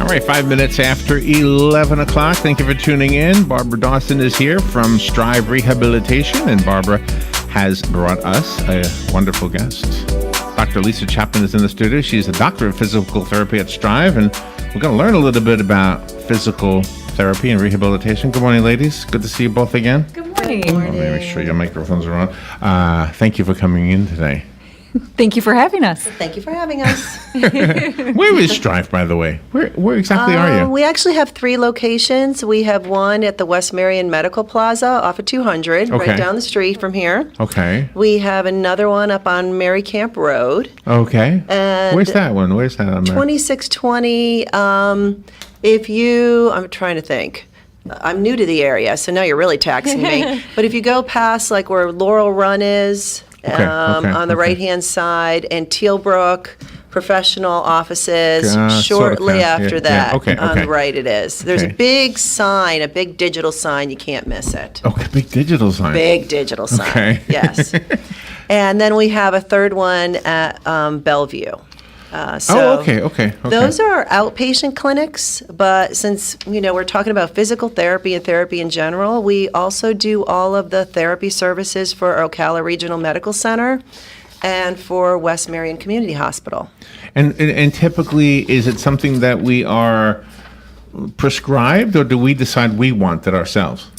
All right, 5 minutes after 11 o'clock. Thank you for tuning in. Barbara Dawson is here from Strive Rehabilitation, and Barbara has brought us a wonderful guest. Dr. Lisa Chapman is in the studio. She's a doctor of physical therapy at Strive, and we're going to learn a little bit about physical therapy and rehabilitation. Good morning, ladies. Good to see you both again. Good morning. Let me make sure your microphones are on. Thank you for coming in today. Thank you for having us. Thank you for having us. Where is Strive, by the way? Where exactly are you? We actually have 3 locations. We have one at the West Marion Medical Plaza off of 200, Okay. right down the street from here. Okay. We have another one up on Mary Camp Road. Okay. And Where's that one? Where's that on there? 2620, I'm trying to think. I'm new to the area, so now you're really taxing me. But if you go past like where Laurel Run is, Okay, on the okay. right-hand side, and Tealbrook Professional Offices, shortly sort of, after yeah, that, okay, on okay. the right it is. There's a Okay. big sign, a big digital sign, you can't miss it. Okay, big digital sign. Big digital sign, Okay. yes. And then we have a third one at Bellevue. Okay. Those are outpatient clinics, but since, we're talking about physical therapy and therapy in general, we also do all of the therapy services for Ocala Regional Medical Center and for West Marion Community Hospital. And typically, is it something that we are prescribed, or do we decide we want it ourselves?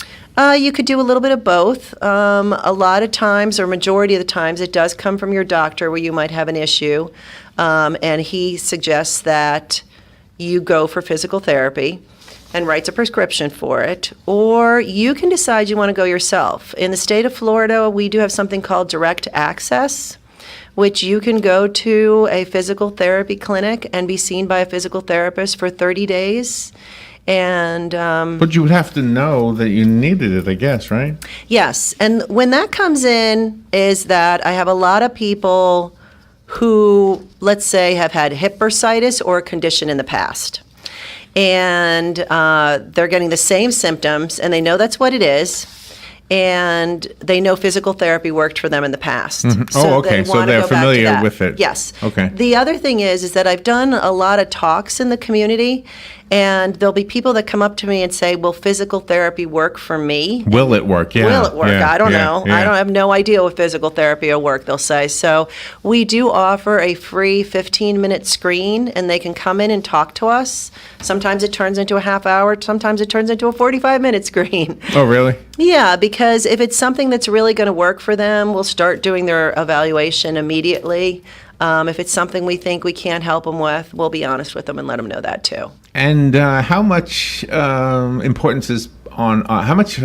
You could do a little bit of both. A lot of times, or majority of the times, it does come from your doctor where you might have an issue, and he suggests that you go for physical therapy and writes a prescription for it, or you can decide you want to go yourself. In the state of Florida, we do have something called direct access, which you can go to a physical therapy clinic and be seen by a physical therapist for 30 days. And But you would have to know that you needed it, I guess, right? yes, and when that comes in is that I have a lot of people who, let's say, have had hip bursitis or a condition in the past. And they're getting the same symptoms, and they know that's what it is. And they know physical therapy worked for them in the past. Oh, okay. they So wanna they're go back to familiar that. with it. Yes. Okay. The other thing is that I've done a lot of talks in the community, and there'll be people that come up to me and say, will physical therapy work for me? Will it work? Yeah. Will it work? Yeah, I don't yeah, know. yeah. I don't have no idea what physical therapy will work, they'll say. So we do offer a free 15-minute screen, and they can come in and talk to us. Sometimes it turns into a half hour. Sometimes it turns into a 45-minute screen. Oh, really? Yeah, because if it's something that's really going to work for them, we'll start doing their evaluation immediately. If it's something we think we can't help them with, we'll be honest with them and let them know that too. And how much importance is on, how much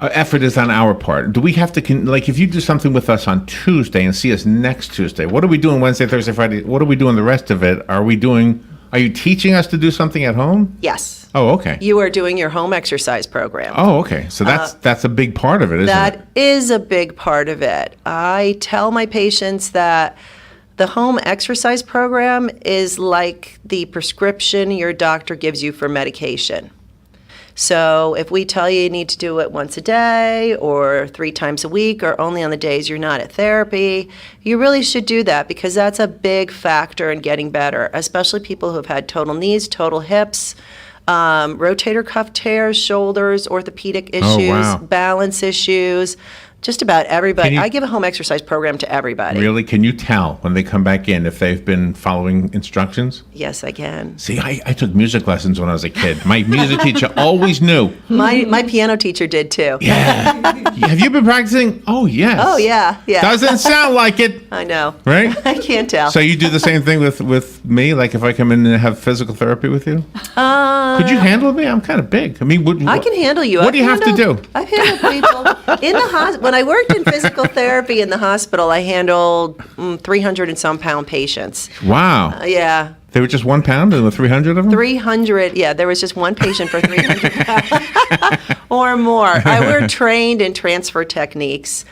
effort is on our part? Do we have to, like, if you do something with us on Tuesday and see us next Tuesday, what are we doing Wednesday, Thursday, Friday? What are we doing the rest of it? Are you teaching us to do something at home? Yes. Oh, okay. You are doing your home exercise program. Oh, okay. So that's a big part of it, isn't it? That is a big part of it. I tell my patients that the home exercise program is like the prescription your doctor gives you for medication. So if we tell you need to do it once a day or 3 times a week or only on the days you're not at therapy, you really should do that because that's a big factor in getting better, especially people who have had total knees, total hips, rotator cuff tears, shoulders, orthopedic issues, wow. balance issues, just about everybody. Can you- I give a home exercise program to everybody. Really? Can you tell when they come back in if they've been following instructions? Yes, I can. See, I took music lessons when I was a kid. My music teacher always knew. My piano teacher did too. Yeah. Have you been practicing? Oh, yes. Oh, yeah. Doesn't sound like it, I know. right? I can't tell. So you do the same thing with me? Like if I come in and have physical therapy with you? Could you handle me? I'm kind of big. I mean, I can handle you. What do you have to do? I've handled people in the hospital. When I worked in physical therapy in the hospital, I handled 300 and some pound patients. Wow. Yeah. They were just 1 pound and the 300 of them? 300, yeah, there was just one patient for 300 pounds or more. We're trained in transfer techniques.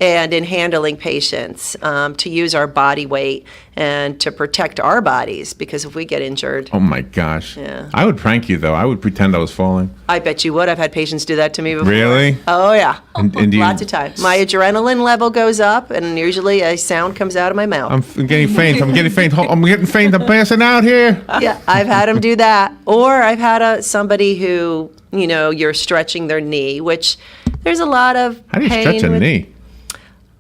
and in handling patients, to use our body weight and to protect our bodies, because if we get injured, Oh my gosh. Yeah. I would prank you though. I would pretend I was falling. I bet you would. I've had patients do that to me before. Really? Oh, yeah. And do you, Lots of time. My adrenaline level goes up, and usually a sound comes out of my mouth. I'm getting faint. I'm getting faint. I'm getting faint. I'm passing out here. Yeah, I've had them do that. Or I've had somebody who, you're stretching their knee, which there's a lot of How do you pain stretch a with- knee?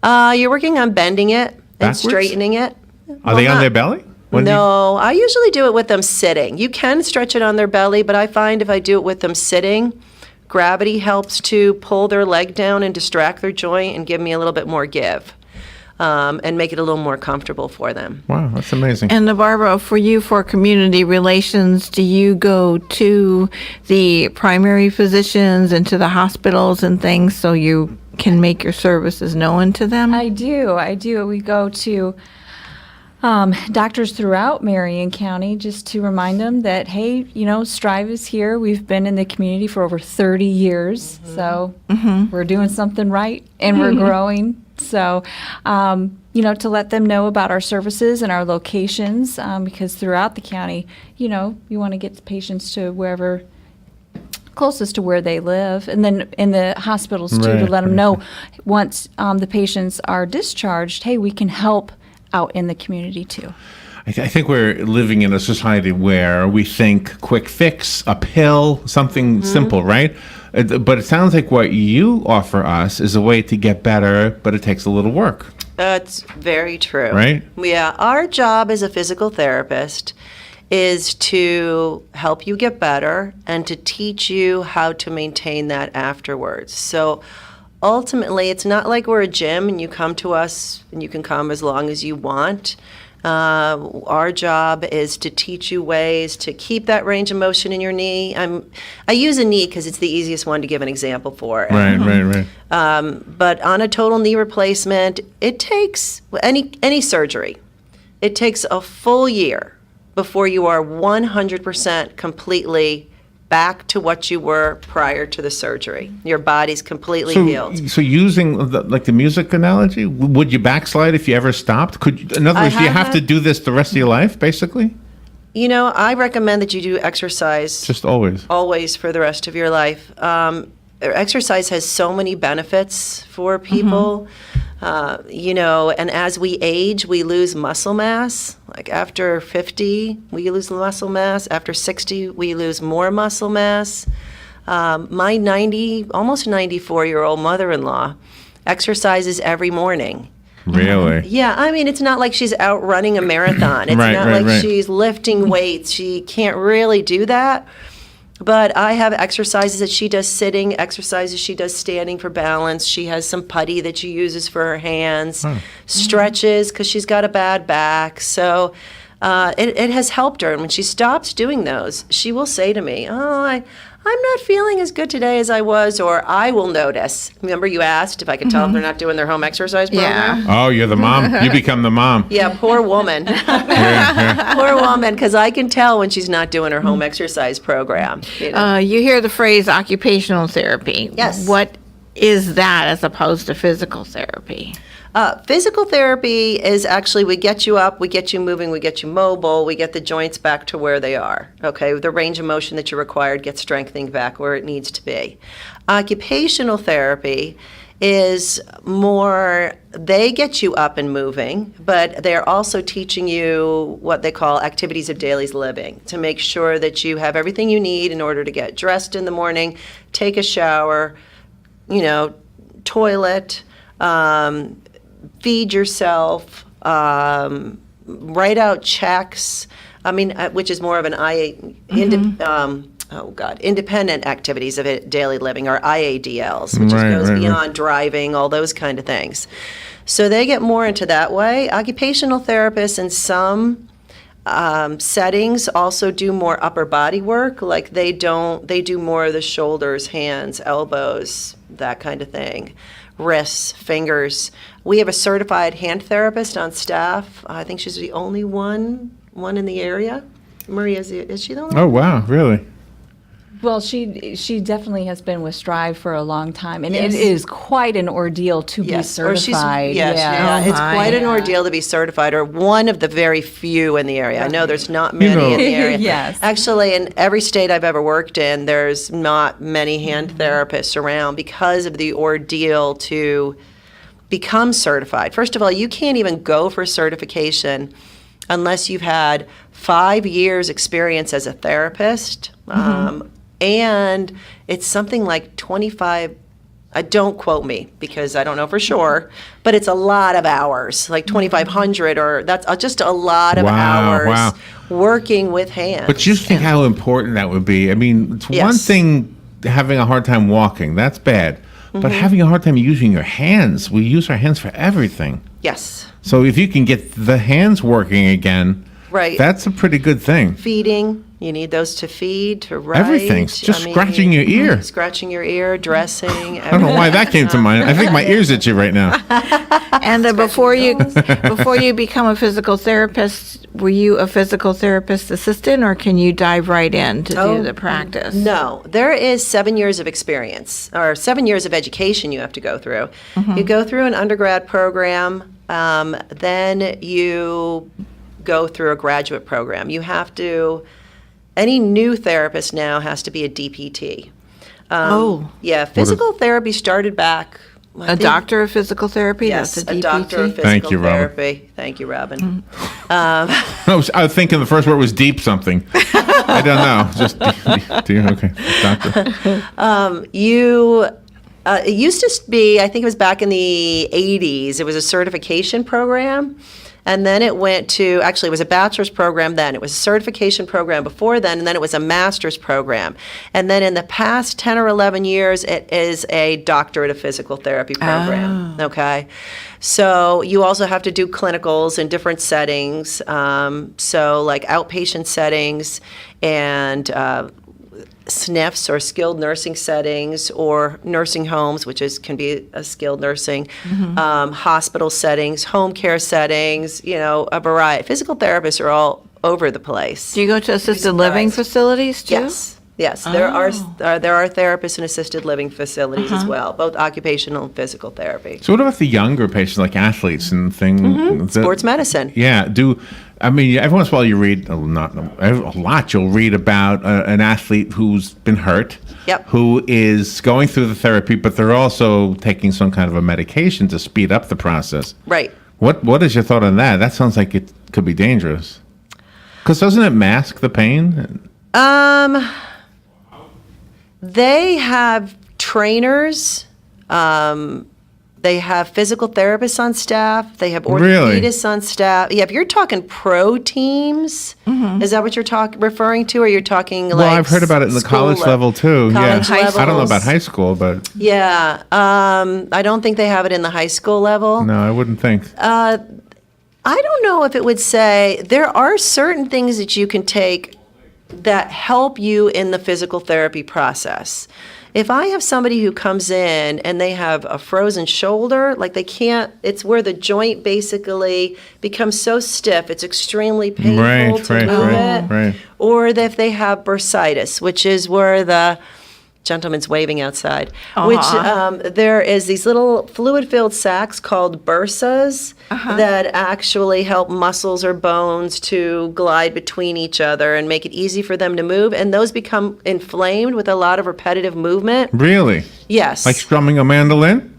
You're working on bending it and Backwards? straightening it. Are they on not- their belly? When do you- No, I usually do it with them sitting. You can stretch it on their belly, but I find if I do it with them sitting, gravity helps to pull their leg down and distract their joint and give me a little bit more give, and make it a little more comfortable for them. Wow, that's amazing. And Barbara, for you, for community relations, do you go to the primary physicians and to the hospitals and things so you can make your services known to them? I do. We go to doctors throughout Marion County just to remind them that, hey, Strive is here. We've been in the community for over 30 years. So we're doing something right and we're growing. So, to let them know about our services and our locations, because throughout the county, you want to get the patients to wherever closest to where they live, and then in the hospitals too, to Right, let them right, know once the patients are discharged, hey, we can help out in the community too. I think we're living in a society where we think quick fix, a pill, something simple, right? But it sounds like what you offer us is a way to get better, but it takes a little work, That's very true. right? Yeah, our job as a physical therapist is to help you get better and to teach you how to maintain that afterwards. So ultimately, it's not like we're a gym and you come to us and you can come as long as you want. Our job is to teach you ways to keep that range of motion in your knee. I use a knee because it's the easiest one to give an example for. Right. But on a total knee replacement, it takes any surgery. It takes a full year before you are 100% completely back to what you were prior to the surgery. Your body's completely healed. So using the music analogy, would you backslide if you ever stopped? In other words, do you have to do this the rest of your life, basically? I recommend that you do exercise Just always. always for the rest of your life. Exercise has so many benefits for people. And as we age, we lose muscle mass. Like after 50, we lose muscle mass. After 60, we lose more muscle mass. My almost 94-year-old mother-in-law exercises every morning. Really? Yeah, I mean, it's not like she's out running a marathon. It's not like she's lifting weights. She can't really do that. But I have exercises that she does sitting, exercises she does standing for balance. She has some putty that she uses for her hands, stretches because she's got a bad back. So it has helped her. And when she stops doing those, she will say to me, I'm not feeling as good today as I was, or I will notice. Remember you asked if I could tell if they're not doing their home exercise program? Yeah. Oh, you're the mom. You become the mom. Yeah, poor woman. Poor woman, because I can tell when she's not doing her home exercise program. You hear the phrase occupational therapy. Yes. What is that as opposed to physical therapy? Physical therapy is actually, we get you up, we get you moving, we get you mobile, we get the joints back to where they are. Okay, the range of motion that you required gets strengthening back where it needs to be. Occupational therapy is more, they get you up and moving, but they're also teaching you what they call activities of daily living to make sure that you have everything you need in order to get dressed in the morning, take a shower, toilet, feed yourself, write out checks. Which is more of an independent activities of daily living, or IADLs, which goes beyond driving, all those kind of things. So they get more into that way. Occupational therapists in some settings also do more upper body work, like they do more of the shoulders, hands, elbows, that kind of thing, wrists, fingers. We have a certified hand therapist on staff. I think she's the only one in the area. Maria, is she the only one? Oh, wow, really? Well, she definitely has been with Strive for a long time, and it is quite an ordeal to be certified. It's quite an ordeal to be certified, or one of the very few in the area. I know there's not many in the area. Yes. Actually, in every state I've ever worked in, there's not many hand therapists around because of the ordeal to become certified. First of all, you can't even go for certification unless you've had 5 years experience as a therapist. And it's something like 25, don't quote me because I don't know for sure, but it's a lot of hours, like 2,500, or that's just a lot of hours working with hands. But you think how important that would be. I mean, it's one thing having a hard time walking, that's bad. But having a hard time using your hands, we use our hands for everything. Yes. So if you can get the hands working again, that's a pretty good thing. Feeding, you need those to feed, to write. Everything. Just scratching your ear. Scratching your ear, dressing. I don't know why that came to mind. I think my ear's itchy right now. And before you become a physical therapist, were you a physical therapist assistant, or can you dive right in to do the practice? No, there is 7 years of experience, or 7 years of education you have to go through. You go through an undergrad program, then you go through a graduate program. You have to, any new therapist now has to be a DPT. Yeah, physical therapy started back. A doctor of physical therapy? Yes, That's a DPT? a doctor of physical therapy. Thank you, Robin. I was thinking the first word was deep something. I don't know. Just okay, doctor. It used to be, I think it was back in the 80s, it was a certification program. And then it went to, actually, it was a bachelor's program then. It was a certification program before then, and then it was a master's program. And then in the past 10 or 11 years, it is a doctorate of physical therapy program. Okay? So you also have to do clinicals in different settings. So like outpatient settings and SNFs, or skilled nursing settings, or nursing homes, which can be a skilled nursing, hospital settings, home care settings, a variety. Physical therapists are all over the place. Do you go to assisted living facilities too? Yes. There are therapists in assisted living facilities as well, both occupational and physical therapy. So what about the younger patients, like athletes and things? Sports medicine. Yeah. Every once in a while you read, a lot, you'll read about an athlete who's been hurt, who is going through the therapy, but they're also taking some kind of a medication to speed up the process. Right. What is your thought on that? That sounds like it could be dangerous. Because doesn't it mask the pain? They have trainers. They have physical therapists on staff. They have orthopedists on staff. Yeah, if you're talking pro teams, is that what you're referring to, or you're talking Well, I've heard about it in the college level too. College levels. I don't know about high school, but yeah, I don't think they have it in the high school level. No, I wouldn't think. I don't know if it would say there are certain things that you can take that help you in the physical therapy process. If I have somebody who comes in and they have a frozen shoulder, like it's where the joint basically becomes so stiff, it's extremely painful to move it. Right. Or if they have bursitis, which is where the gentleman's waving outside, which there is these little fluid-filled sacs called bursas that actually help muscles or bones to glide between each other and make it easy for them to move, and those become inflamed with a lot of repetitive movement. Really? Yes. Like strumming a mandolin?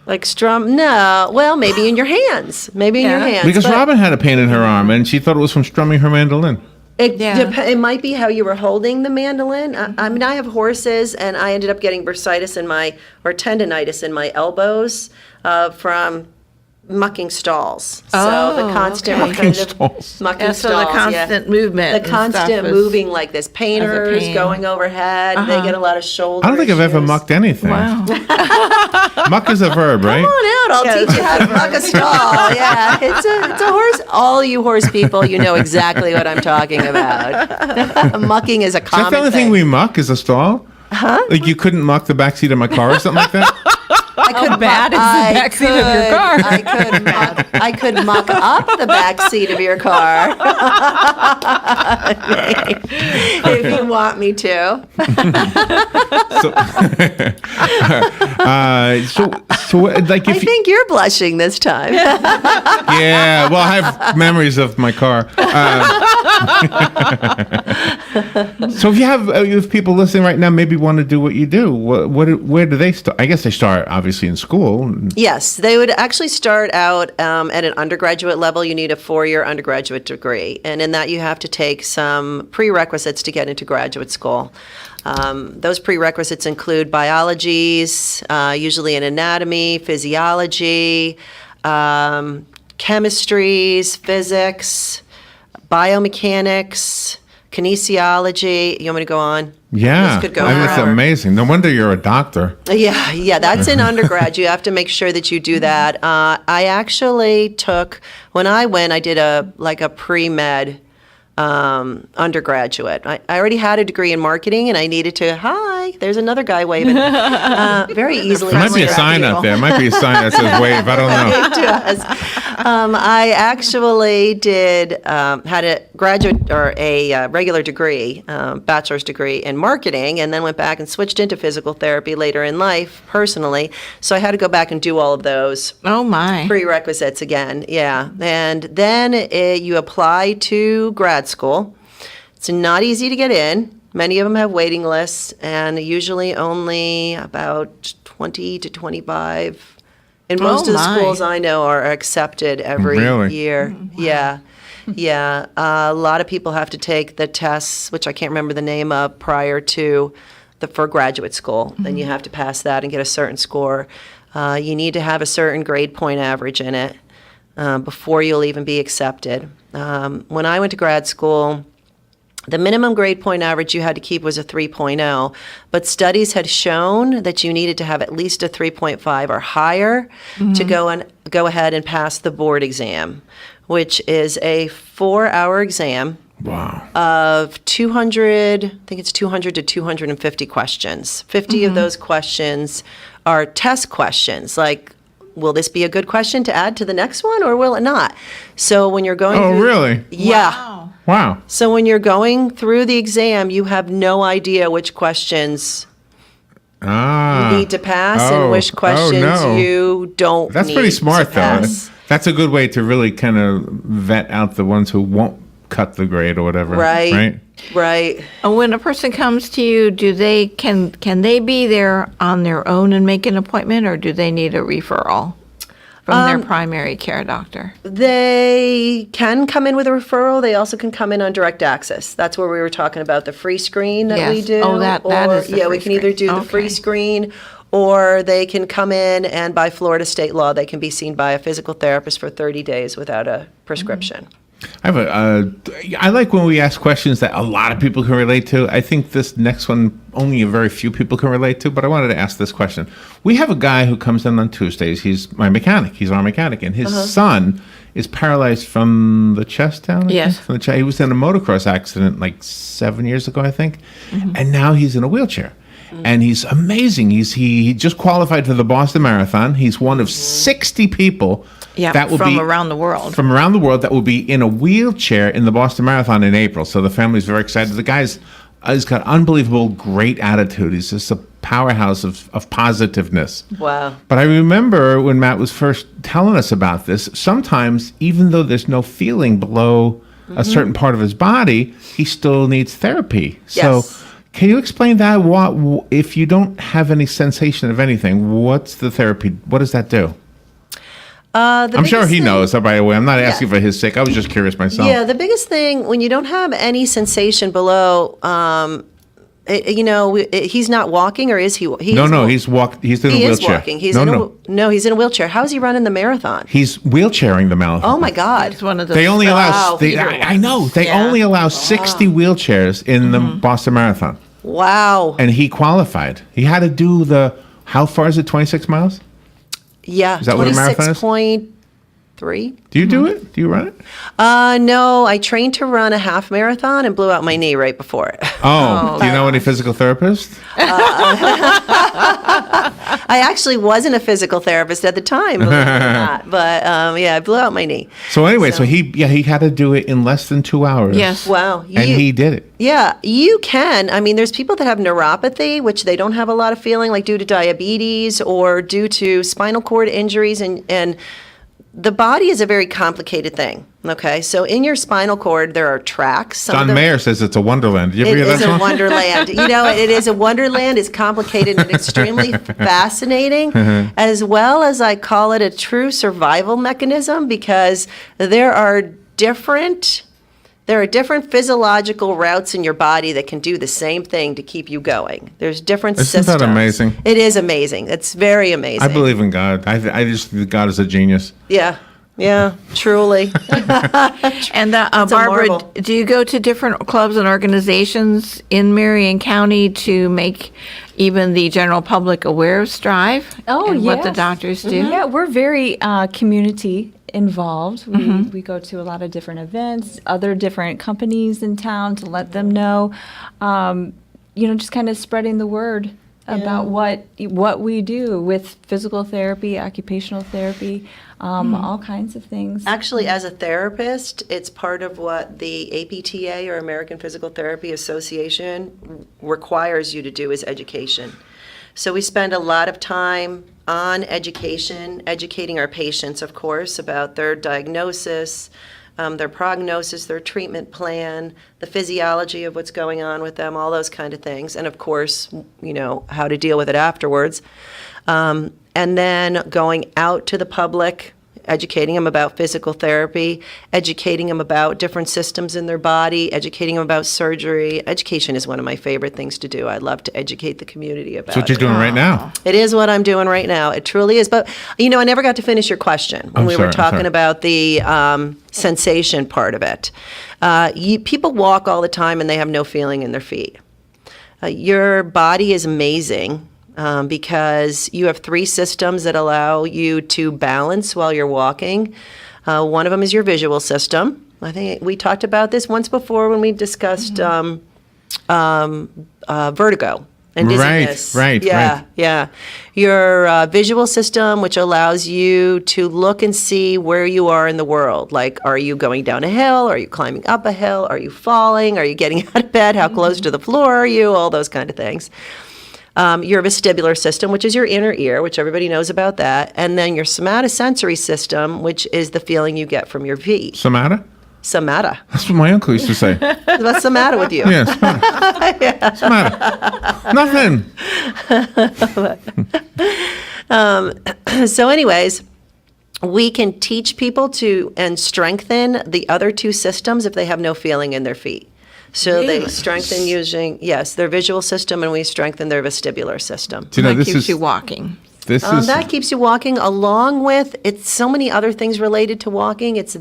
No. Well, maybe in your hands. Because Robin had a pain in her arm, and she thought it was from strumming her mandolin. It might be how you were holding the mandolin. I mean, I have horses, and I ended up getting bursitis or tendonitis in my elbows from mucking stalls. So the constant repetitive mucking stalls. So the constant movement. The constant moving like this. Painters going overhead. They get a lot of shoulder I don't think I've ever mucked anything. Wow. Muck is a verb, right? Come on out. I'll teach you how to muck a stall. Yeah, it's a horse. All you horse people, you know exactly what I'm talking about. Mucking is a common Is that the only thing we muck is a stall? Like you couldn't muck the backseat of my car or something like that? How bad is the backseat of your car? I could muck up the back seat of your car if you want me to. So like I if think you're blushing this time. yeah, well, I have memories of my car. So if people listening right now maybe want to do what you do, where do they start? I guess they start obviously in school. Yes, they would actually start out at an undergraduate level. You need a 4-year undergraduate degree, and in that you have to take some prerequisites to get into graduate school. Those prerequisites include biologies, usually in anatomy, physiology, chemistries, physics, biomechanics, kinesiology. You want me to go on? Yeah, This could go that's forever. amazing. No wonder you're a doctor. Yeah, that's in undergrad. You have to make sure that you do that. I actually took, when I went, I did a pre-med undergraduate. I already had a degree in marketing, and I needed to, hi, there's another guy waving. Very easily. There might be a sign up there. Might be a sign that says wave. I don't know. It does. I actually had a graduate or a regular degree, bachelor's degree in marketing, and then went back and switched into physical therapy later in life, personally. So I had to go back and do all of those Oh, my. prerequisites again. Yeah. And then you apply to grad school. It's not easy to get in. Many of them have waiting lists, and usually only about 20 to 25 in most of the my. schools I know are accepted every Really? year. Yeah. Yeah. A lot of people have to take the tests, which I can't remember the name of, prior to for graduate school. Then you have to pass that and get a certain score. You need to have a certain grade point average in it before you'll even be accepted. When I went to grad school, the minimum grade point average you had to keep was a 3.0, but studies had shown that you needed to have at least a 3.5 or higher to go ahead and pass the board exam, which is a 4-hour exam Wow. of 200, I think it's 200 to 250 questions. 50 of those questions are test questions, like, will this be a good question to add to the next one, or will it not? So when you're going Oh, through, really? Yeah. Wow. So when you're going through the exam, you have no idea which questions Ah. you need to pass Oh. and which questions no. you don't That's need pretty to smart, though. pass. That's a good way to really kind of vet out the ones who won't cut the grade or whatever. Right. Right. Right. When a person comes to you, can they be there on their own and make an appointment, or do they need a referral from their primary care doctor? They can come in with a referral. They also can come in on direct access. That's where we were talking about the free screen that we Yes. do. Oh, that is the yeah, free we can either screen. do the free Okay. screen, or they can come in and by Florida state law, they can be seen by a physical therapist for 30 days without a prescription. I like when we ask questions that a lot of people can relate to. I think this next one only a very few people can relate to, but I wanted to ask this question. We have a guy who comes in on Tuesdays. He's my mechanic. He's our mechanic, and his son is paralyzed from the chest down. I Yes. think, from the chest. He was in a motocross accident like 7 years ago, I think, and now he's in a wheelchair. And he's amazing. He just qualified for the Boston Marathon. He's one of 60 people Yeah, that will from be around the world. from around the world that will be in a wheelchair in the Boston Marathon in April. So the family's very excited. The guy's he's got unbelievable, great attitude. He's just a powerhouse of positiveness. Wow. But I remember when Matt was first telling us about this, sometimes even though there's no feeling below a certain part of his body, he still needs therapy. So Yes. can you explain that? What if you don't have any sensation of anything, what's the therapy? What does that do? I'm sure he knows, by the way. I'm not asking for his sake. I was just curious myself. Yeah, the biggest thing when you don't have any sensation below, he's not walking, or is he? No, he's in a He is wheelchair. walking. He's no, in no. he's in a wheelchair. How is he running the marathon? He's wheelchairing the marathon. Oh my God! It's one of the They only allow. Wow. I know. They only allow 60 wheelchairs in the Boston Marathon, Wow. and he qualified. He had to do how far is it? 26 miles. Yeah. Is that what a marathon is? 26.3. Do you do it? Do you run it? No, I trained to run a half marathon and blew out my knee right before it. Oh, do you know any physical therapists? I actually wasn't a physical therapist at the time, believe it or not. But I blew out my knee. So anyway, so he had to do it in less than 2 hours. Yes. Wow. And he did it. Yeah, you can. I mean, there's people that have neuropathy, which they don't have a lot of feeling, like due to diabetes or due to spinal cord injuries. And the body is a very complicated thing. Okay, so in your spinal cord, there are tracks. John Mayer says it's a wonderland. Did you ever It hear is that a song? wonderland. It is a wonderland. It's complicated and extremely fascinating, as well as I call it a true survival mechanism, because there are different physiological routes in your body that can do the same thing to keep you going. There's different Isn't systems. that amazing? It is amazing. It's very amazing. I believe in God. I just think God is a genius. Yeah, truly. And a Barbara, marvel. do you go to different clubs and organizations in Marion County to make even the general public aware of Strive? Oh, and what the yes. doctors do? Yeah, we're very community involved. We go to a lot of different events, other different companies in town to let them know, just kind of spreading the word about what we do with physical therapy, occupational therapy, all kinds of things. Actually, as a therapist, it's part of what the APTA, or American Physical Therapy Association, requires you to do is education. So we spend a lot of time on education, educating our patients, of course, about their diagnosis, their prognosis, their treatment plan, the physiology of what's going on with them, all those kind of things, and of course, how to deal with it afterwards. And then going out to the public, educating them about physical therapy, educating them about different systems in their body, educating them about surgery. Education is one of my favorite things to do. I love to educate the community about That's what you're doing right now. It is what I'm doing right now. It truly is. But, I never got to finish your question when we were talking about the sensation part of it. People walk all the time and they have no feeling in their feet. Your body is amazing. Because you have 3 systems that allow you to balance while you're walking. One of them is your visual system. I think we talked about this once before when we discussed vertigo and dizziness. Right. Yeah. Your visual system, which allows you to look and see where you are in the world. Like, are you going down a hill? Are you climbing up a hill? Are you falling? Are you getting out of bed? How close to the floor are you? All those kind of things. Your vestibular system, which is your inner ear, which everybody knows about that. And then your somatosensory system, which is the feeling you get from your feet. Somata? Somata. That's what my uncle used to say. What's the matter with you? Yeah, Somata. Nothing. So anyways, we can teach people to and strengthen the other 2 systems if they have no feeling in their feet. So they strengthen using, their visual system, and we strengthen their vestibular system. That keeps you walking. That keeps you walking, along with, it's so many other things related to walking. It's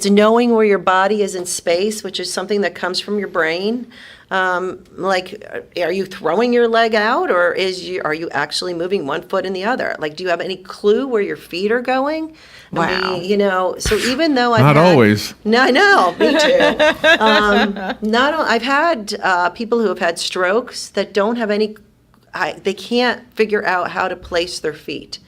knowing where your body is in space, which is something that comes from your brain. Like, are you throwing your leg out, or are you actually moving one foot in the other? Like, do you have any clue where your feet are going? Wow. I mean, so even though Not always. No, I know, me too. I've had people who have had strokes that don't have any, they can't figure out how to place their feet.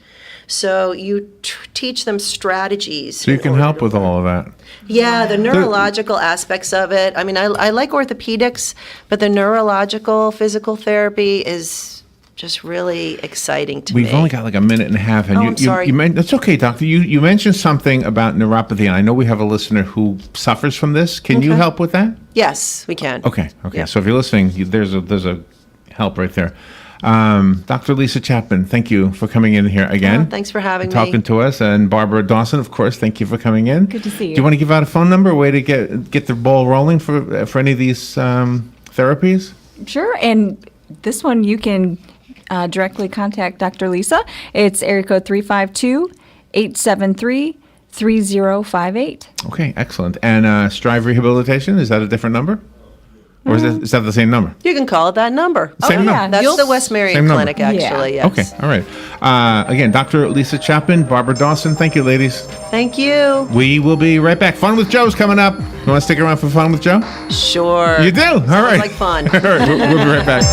So you teach them strategies. So you can help with all of that. Yeah, the neurological aspects of it. I mean, I like orthopedics, but the neurological physical therapy is just really exciting to me. We've only got like a minute and a half. And I'm sorry. That's okay, doctor. You mentioned something about neuropathy, and I know we have a listener who suffers from this. Can you help with that? Yes, we can. Okay. Yeah. So if you're listening, there's a help right there. Dr. Lisa Chapman, thank you for coming in here again. Oh, thanks for having me. Talking to us. And Barbara Dawson, of course, thank you for coming in. Good to see you. Do you want to give out a phone number, a way to get the ball rolling for any of these therapies? Sure, and this one you can directly contact Dr. Lisa. It's area code 352-873-3058. Okay, excellent. And Strive Rehabilitation, is that a different number? Or is that the same number? You can call it that number. Same number. yeah. That's the West Marion Same number. Clinic, actually, Yeah. yes. Okay, all right. Again, Dr. Lisa Chapman, Barbara Dawson, thank you, ladies. Thank you. We will be right back. Fun with Joe's coming up. You want to stick around for Fun with Joe? Sure. You do? All right. like fun. All right, we'll be right back.